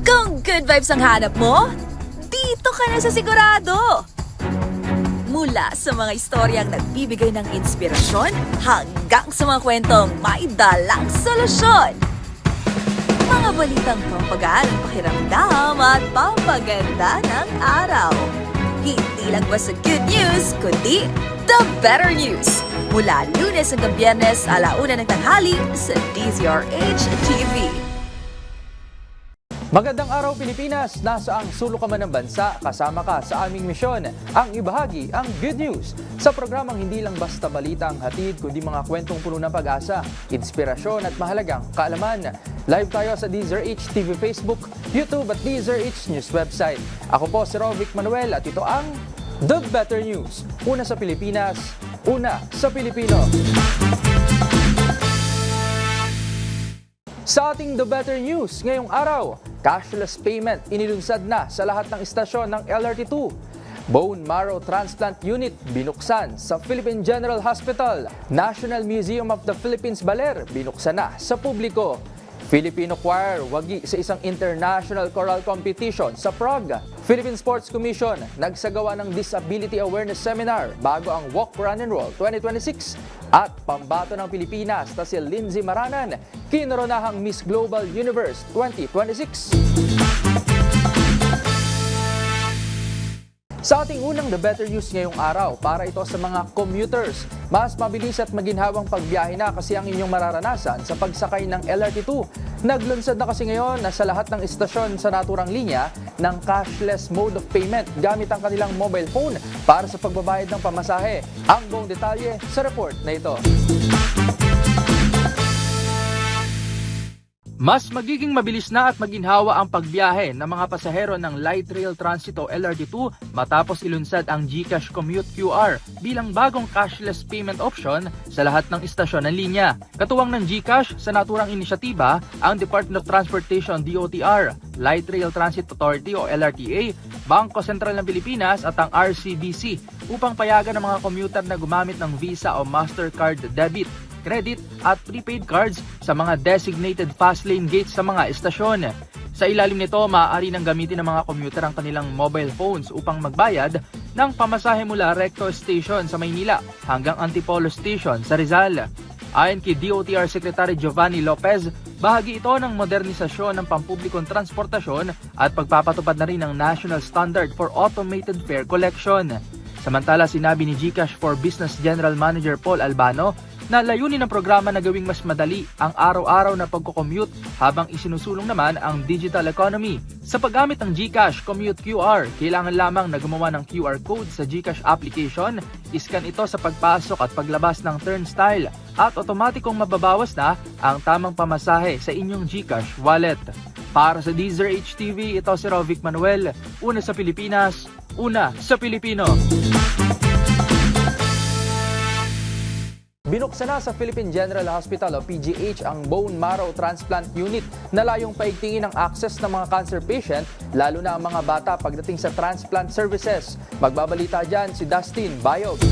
Kung good vibes ang hanap mo, dito ka na sa sigurado! Mula sa mga istoryang nagbibigay ng inspirasyon hanggang sa mga kwentong may dalang solusyon. Mga balitang pampagaan ang pakiramdam at pampaganda ng araw. Hindi lang basta good news, kundi the better news. Mula Lunes hanggang Biyernes, 1:00 ng tanghali sa DZRH TV. Magandang araw Pilipinas! Nasa ang sulok ka man ng bansa, kasama ka sa aming misyon, ang ibahagi ang good news. Sa programang hindi lang basta balita ang hatid, kundi mga kwentong puno ng pag-asa, inspirasyon at mahalagang kaalaman. Live tayo sa DZRH TV Facebook, YouTube at DZRH News website. Ako po si Rovic Manuel at ito ang The Better News. Una sa Pilipinas, una sa Pilipino. Sa ating The Better News ngayong araw, cashless payment inilunsad na sa lahat ng istasyon ng LRT2. Bone Marrow Transplant Unit binuksan sa Philippine General Hospital. National Museum of the Philippines Baler binuksan na sa publiko. Filipino Choir wagi sa isang international choral competition sa Prague. Philippine Sports Commission nagsagawa ng Disability Awareness Seminar bago ang Walk, Run and Roll 2026. At pambato ng Pilipinas na si Lindsay Maranan, kinoronahang Miss Global Universe 2026. Sa ating unang The Better News ngayong araw, para ito sa mga commuters. Mas mabilis at maginhawang pagbiyahe na kasi ang inyong mararanasan sa pagsakay ng LRT2. Naglunsad na kasi ngayon na sa lahat ng istasyon sa naturang linya ng cashless mode of payment gamit ang kanilang mobile phone para sa pagbabayad ng pamasahe. Ang buong detalye sa report na ito. Mas magiging mabilis na at maginhawa ang pagbiyahe ng mga pasahero ng Light Rail Transit o LRT2 matapos ilunsad ang GCash Commute QR bilang bagong cashless payment option sa lahat ng istasyon ng linya. Katuwang ng GCash sa naturang inisyatiba ang Department of Transportation DOTR, Light Rail Transit Authority o LRTA, Bangko Sentral ng Pilipinas at ang RCBC upang payagan ng mga commuter na gumamit ng Visa o Mastercard debit, credit at prepaid cards sa mga designated fast lane gates sa mga estasyon. Sa ilalim nito, maaari nang gamitin ng mga commuter ang kanilang mobile phones upang magbayad ng pamasahe mula Recto Station sa Maynila hanggang Antipolo Station sa Rizal. Ayon kay DOTR Secretary Giovanni Lopez, bahagi ito ng modernisasyon ng pampublikong transportasyon at pagpapatupad na rin ng National Standard for Automated Fare Collection. Samantala, sinabi ni GCash for Business General Manager Paul Albano na layunin ng programa na gawing mas madali ang araw-araw na pagko-commute habang isinusulong naman ang digital economy. Sa paggamit ng GCash Commute QR, kailangan lamang na gumawa ng QR code sa GCash application, iscan ito sa pagpasok at paglabas ng turnstile at otomatikong mababawas na ang tamang pamasahe sa inyong GCash wallet. Para sa DZRH TV, ito si Rovic Manuel, una sa Pilipinas, una sa Pilipino. Binuksan na sa Philippine General Hospital o PGH ang Bone Marrow Transplant Unit na layong paigtingin ang access ng mga cancer patient, lalo na ang mga bata pagdating sa transplant services. Magbabalita dyan si Dustin Bayog.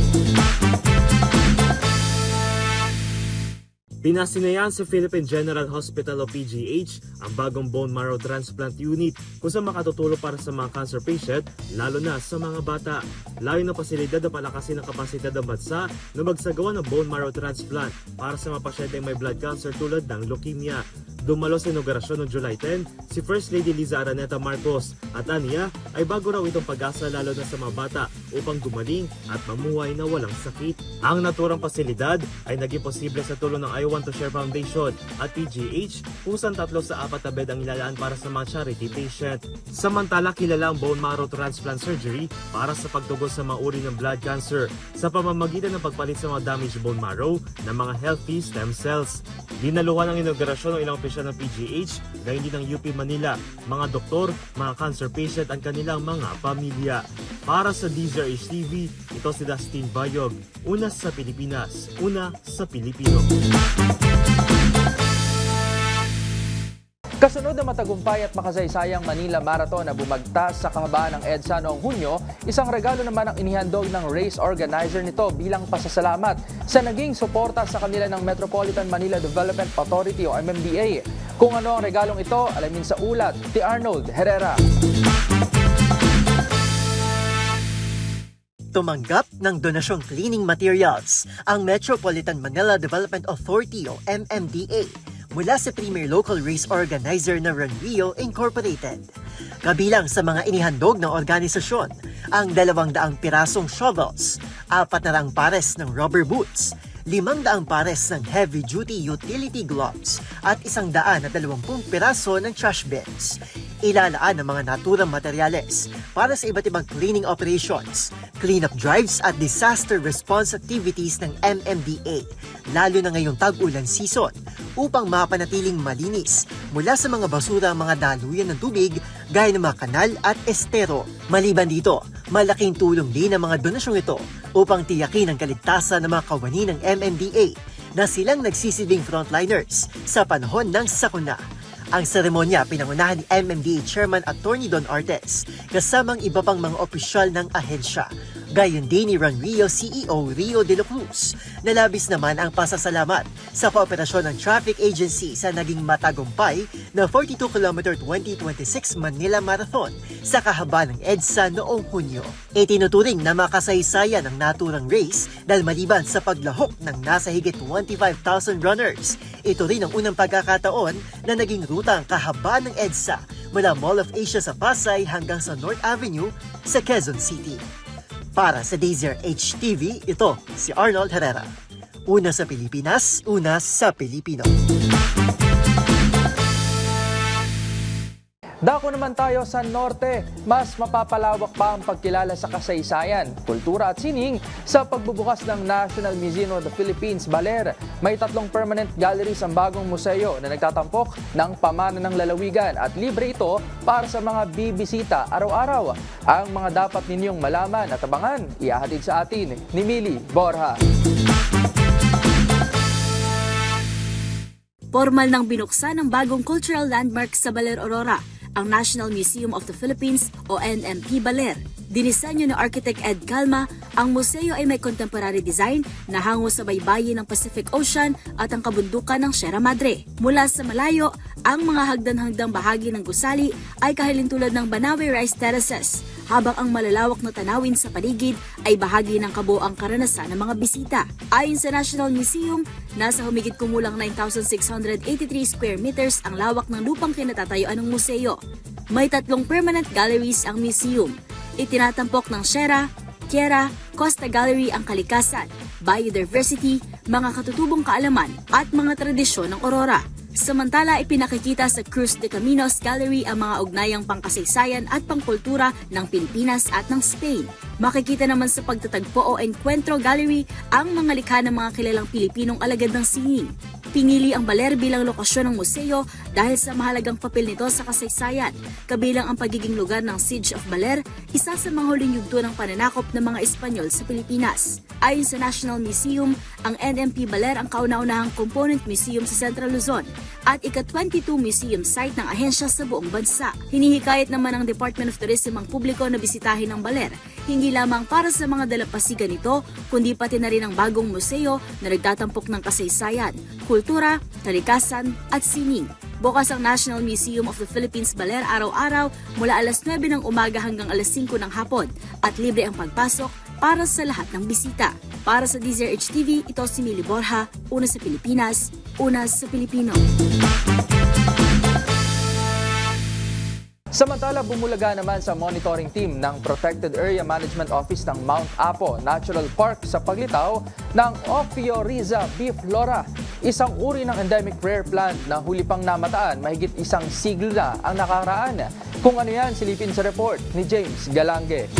Pinasinayan sa Philippine General Hospital o PGH ang bagong bone marrow transplant unit kung saan makatutulong para sa mga cancer patient, lalo na sa mga bata. Layo ng pasilidad na palakasin ang kapasidad ng bansa na magsagawa ng bone marrow transplant para sa mga pasyenteng may blood cancer tulad ng leukemia. Dumalo sa inaugurasyon noong July 10 si First Lady Liza Araneta Marcos at aniya ay bago raw itong pag-asa lalo na sa mga bata upang gumaling at mamuhay na walang sakit. Ang naturang pasilidad ay naging posible sa tulong ng I Want to Share Foundation at PGH kung saan 3 sa 4 na bed ang ilalaan para sa mga charity patient. Samantala, kilala ang bone marrow transplant surgery para sa pagtugon sa mga uri ng blood cancer sa pamamagitan ng pagpalit sa mga damaged bone marrow ng mga healthy stem cells. Dinaluhan ang inaugurasyon ng ilang opisyal ng PGH, gayon din ng UP Manila, mga doktor, mga cancer patient at kanilang mga pamilya. Para sa DZRH TV, ito si Dustin Bayog, una sa Pilipinas, una sa Pilipino. Kasunod na matagumpay at makasaysayang Manila Marathon na bumagtas sa kahabaan ng EDSA noong Hunyo, isang regalo naman ang inihandog ng race organizer nito bilang pasasalamat sa naging suporta sa kanila ng Metropolitan Manila Development Authority o MMDA. Kung ano ang regalong ito, alamin sa ulat ni Arnold Herrera. Tumanggap ng donasyong cleaning materials ang Metropolitan Manila Development Authority o MMDA mula sa premier local race organizer na Renrio Incorporated. Kabilang sa mga inihandog ng organisasyon ang 200 pirasong shovels, 400 pares ng rubber boots, 500 pares ng heavy-duty utility gloves at 120 piraso ng trash bins. Ilalaan ang mga naturang materyales para sa iba't ibang cleaning operations, cleanup drives at disaster response activities ng MMDA, lalo na ngayong tag-ulan season, upang mapanatiling malinis mula sa mga basura ang mga daluyan ng tubig gaya ng mga kanal at estero. Maliban dito, malaking tulong din ang mga donasyong ito upang tiyakin ang kaligtasan ng mga kawani ng MMDA na silang nagsisilbing frontliners sa panahon ng sakuna. Ang seremonya pinangunahan ni MMDA Chairman Attorney Don Artes kasamang iba pang mga opisyal ng ahensya. Gayon din ni Renrio CEO Rio de la Cruz na labis naman ang pasasalamat sa kooperasyon ng traffic agency sa naging matagumpay na 42 km 2026 Manila Marathon sa kahaba ng EDSA noong Hunyo. Itinuturing na makasaysayan ang naturang race dahil maliban sa paglahok ng nasa higit 25,000 runners, ito rin ang unang pagkakataon na naging ruta ang kahaba ng EDSA mula Mall of Asia sa Pasay hanggang sa North Avenue sa Quezon City. Para sa Dazer HTV, ito si Arnold Herrera. Una sa Pilipinas, una sa Pilipino. Dako naman tayo sa norte. Mas mapapalawak pa ang pagkilala sa kasaysayan, kultura at sining sa pagbubukas ng National Museum of the Philippines, Baler. May 3 permanent galleries ang bagong museo na nagtatampok ng pamana ng lalawigan at libre ito para sa mga bibisita araw-araw. Ang mga dapat ninyong malaman at abangan, ihahatid sa atin ni Mili Borja. Formal nang binuksan ang bagong cultural landmark sa Baler, Aurora, ang National Museum of the Philippines o NMP Baler. Dinisenyo ni Architect Ed Calma, ang museo ay may contemporary design na hango sa baybayin ng Pacific Ocean at ang kabundukan ng Sierra Madre. Mula sa malayo, ang mga hagdan-hagdang bahagi ng gusali ay kahilintulad ng Banawe Rice Terraces, habang ang malalawak na tanawin sa paligid ay bahagi ng kabuoang karanasan ng mga bisita. Ayon sa National Museum, nasa humigit kumulang 9,683 square meters ang lawak ng lupang kinatatayuan ng museo. May 3 permanent galleries ang museum. Itinatampok ng Sierra, Tierra, Costa Gallery ang kalikasan, biodiversity, mga katutubong kaalaman at mga tradisyon ng Aurora. Samantala, ipinakikita sa Cruz de Caminos Gallery ang mga ugnayang pangkasaysayan at pangkultura ng Pilipinas at ng Spain. Makikita naman sa Pagtatagpo o Encuentro Gallery ang mga likha ng mga kilalang Pilipinong alagad ng sining. Pinili ang Baler bilang lokasyon ng museo dahil sa mahalagang papel nito sa kasaysayan, kabilang ang pagiging lugar ng Siege of Baler, isa sa mga huling yugto ng pananakop ng mga Espanyol sa Pilipinas. Ayon sa National Museum, ang NMP Baler ang kauna-unahang component museum sa Central Luzon at ika-22 museum site ng ahensya sa buong bansa. Hinihikayat naman ng Department of Tourism ang publiko na bisitahin ang Baler, hindi lamang para sa mga dalampasigan nito, kundi pati na rin ang bagong museo na nagtatampok ng kasaysayan, kultura, kalikasan at sining. Bukas ang National Museum of the Philippines Baler araw-araw mula alas 9 ng umaga hanggang alas 5 ng hapon at libre ang pagpasok para sa lahat ng bisita. Para sa Dazer HTV, ito si Mili Borja, una sa Pilipinas, una sa Pilipino. Samantala, bumulaga naman sa monitoring team ng Protected Area Management Office ng Mount Apo Natural Park sa paglitaw ng Ophiorrhiza biflora, isang uri ng endemic rare plant na huli pang namataan mahigit 1 siglo na ang nakaraan. Kung ano yan, silipin sa report ni James Galange.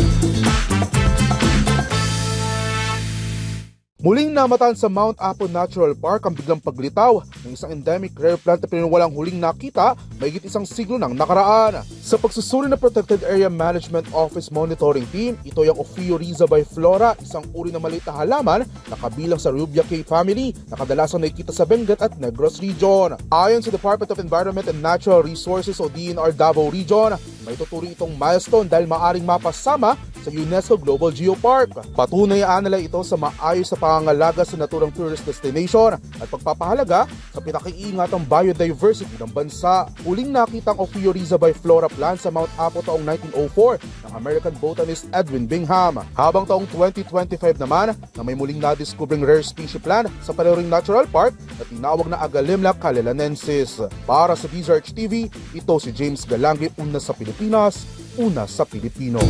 Muling namataan sa Mount Apo Natural Park ang biglang paglitaw ng isang endemic rare plant na pinanwalang huling nakita mahigit 1 siglo nang nakaraan. Sa pagsusuri ng Protected Area Management Office Monitoring Team, ito yung Ophiorrhiza biflora, isang uri ng maliit na halaman na kabilang sa Rubiaceae family na kadalasang nakikita sa Benguet at Negros Region. Ayon sa Department of Environment and Natural Resources o DNR Davao Region, may tuturing itong milestone dahil maaring mapasama sa UNESCO Global Geopark. Patunay nila ito sa maayos sa pangangalaga sa naturang tourist destination at pagpapahalaga sa pinakiingatang biodiversity ng bansa. Huling nakitang Ophiuriza biflora plant sa Mount Apo taong 1904 ng American botanist Edwin Bingham. Habang taong 2025 naman na may muling nadiskubring rare species plant sa Palaring Natural Park na tinawag na Agalimla calelanensis. Para sa DZRH TV, ito si James Galangi, una sa Pilipinas, una sa Pilipino.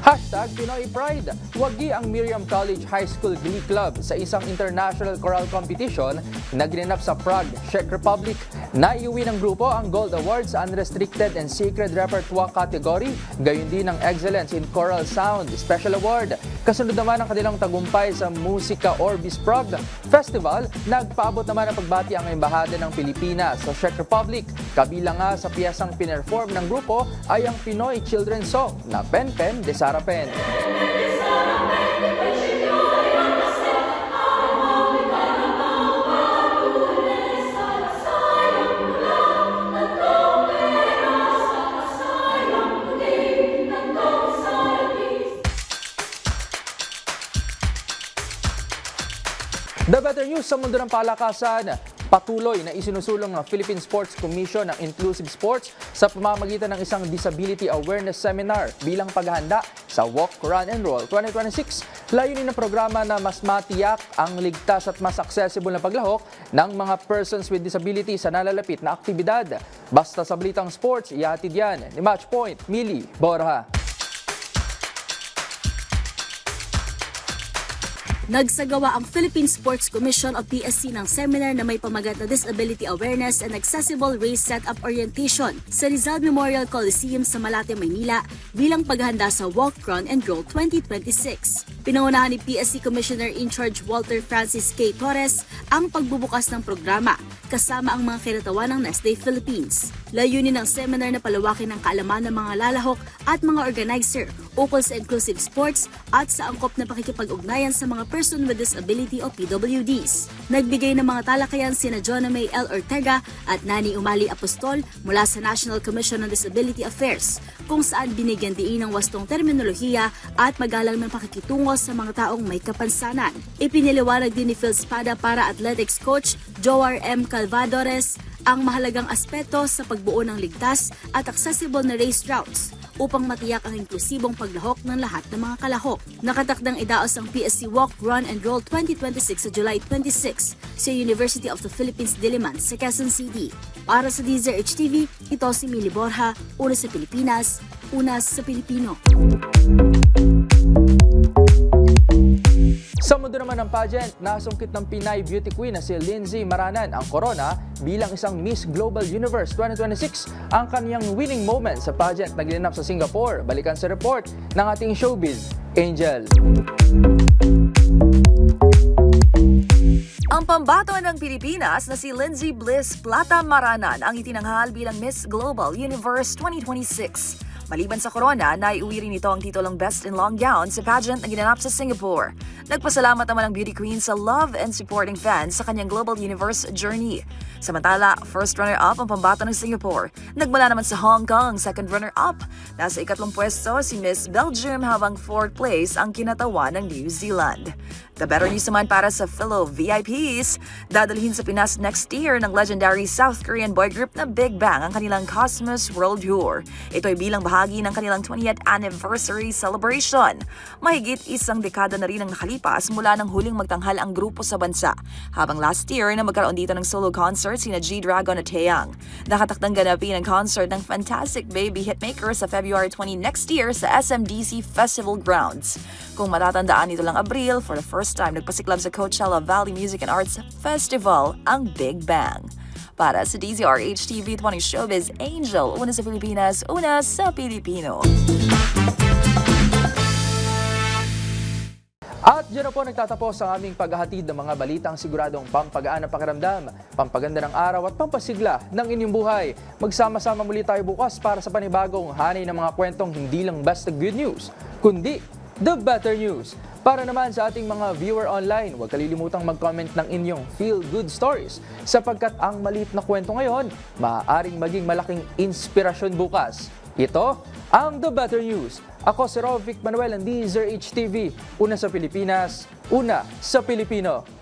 Hashtag Pinoy Pride. Wagi ang Miriam College High School Glee Club sa isang international choral competition na ginanap sa Prague, Czech Republic. Naiuwi ng grupo ang Gold Award sa Unrestricted and Sacred Repertoire category, gayon din ang Excellence in Choral Sound Special Award. Kasunod naman ang kanilang tagumpay sa Musika Orbis Prague Festival, nagpaabot naman ang pagbati ang embahada ng Pilipinas sa Czech Republic. Kabilang nga sa piyesang pinerform ng grupo ay ang Pinoy Children's Song na Pen Pen de Sarapen. The Better News sa mundo ng palakasan. Patuloy na isinusulong ng Philippine Sports Commission ang inclusive sports sa pamamagitan ng isang Disability Awareness Seminar bilang paghahanda sa Walk, Run, and Roll 2026. Layunin ng programa na mas matiyak ang ligtas at mas accessible na paglahok ng mga persons with disability sa nalalapit na aktibidad. Basta sa balitang sports, ihatid yan ni Matchpoint, Mili Borja. Nagsagawa ang Philippine Sports Commission o PSC ng seminar na may pamagat na Disability Awareness and Accessible Race Setup Orientation sa Rizal Memorial Coliseum sa Malate, Maynila bilang paghahanda sa Walk, Run, and Roll 2026. Pinangunahan ni PSC Commissioner in Charge Walter Francis K. Torres ang pagbubukas ng programa kasama ang mga kinatawan ng Nestle Philippines. Layunin ng seminar na palawakin ang kaalaman ng mga lalahok at mga organizer ukol sa inclusive sports at sa angkop na pakikipag-ugnayan sa mga person with disability o PWDs. Nagbigay ng mga talakayan sina Jonna May L. Ortega at Nani Umali Apostol mula sa National Commission on Disability Affairs, kung saan binigyan diin ng wastong terminolohiya at magalang ng pakikitungo sa mga taong may kapansanan. Ipiniliwanag din ni Phil Spada para athletics coach Joar M. Calvadores ang mahalagang aspeto sa pagbuo ng ligtas at accessible na race routes upang matiyak ang inklusibong paglahok ng lahat ng mga kalahok. Nakatakdang idaos ang PSC Walk, Run, and Roll 2026 sa July 26 sa University of the Philippines Diliman sa Quezon City. Para sa DZRH TV, ito si Mili Borja, una sa Pilipinas, una sa Pilipino. Sa mundo naman ng pageant, nasungkit ng Pinay beauty queen na si Lindsay Maranan ang corona bilang isang Miss Global Universe 2026. Ang kanyang winning moment sa pageant na ginanap sa Singapore. Balikan sa report ng ating showbiz, Angel. Ang pambato ng Pilipinas na si Lindsay Bliss Plata Maranan ang itinanghal bilang Miss Global Universe 2026. Maliban sa corona, naiuwi rin ito ang titulong Best in Long Gown sa pageant na ginanap sa Singapore. Nagpasalamat naman ang beauty queen sa love and supporting fans sa kanyang Global Universe journey. Samantala, first runner-up ang pambato ng Singapore. Nagmula naman sa Hong Kong, second runner-up. Nasa ikatlong pwesto si Miss Belgium habang fourth place ang kinatawan ng New Zealand. The better news naman para sa fellow VIPs. Dadalhin sa Pinas next year ng legendary South Korean boy group na Big Bang ang kanilang Cosmos World Tour. Ito ay bilang bahagi ng kanilang 20th anniversary celebration. Mahigit isang dekada na rin ang nakalipas mula nang huling magtanghal ang grupo sa bansa. Habang last year na magkaroon dito ng solo concert sina G-Dragon at Taeyang. Nakatakdang ganapin ang concert ng Fantastic Baby Hitmaker sa February 20 next year sa SMDC Festival Grounds. Kung matatandaan, ito lang Abril, for the first time nagpasiklab sa Coachella Valley Music and Arts Festival ang Big Bang. Para sa DZRH TV 20 Showbiz, Angel, una sa Pilipinas, una sa Pilipino. At dyan na po nagtatapos ang aming paghahatid ng mga balitang siguradong pampagaan ng pakiramdam, pampaganda ng araw at pampasigla ng inyong buhay. Magsama-sama muli tayo bukas para sa panibagong hanay ng mga kwentong hindi lang basta good news, kundi the better news. Para naman sa ating mga viewer online, huwag kalilimutang mag-comment ng inyong feel-good stories sapagkat ang maliit na kwento ngayon, maaaring maging malaking inspirasyon bukas. Ito ang The Better News. Ako si Rovic Manuel ng DZRH TV. Una sa Pilipinas, una sa Pilipino.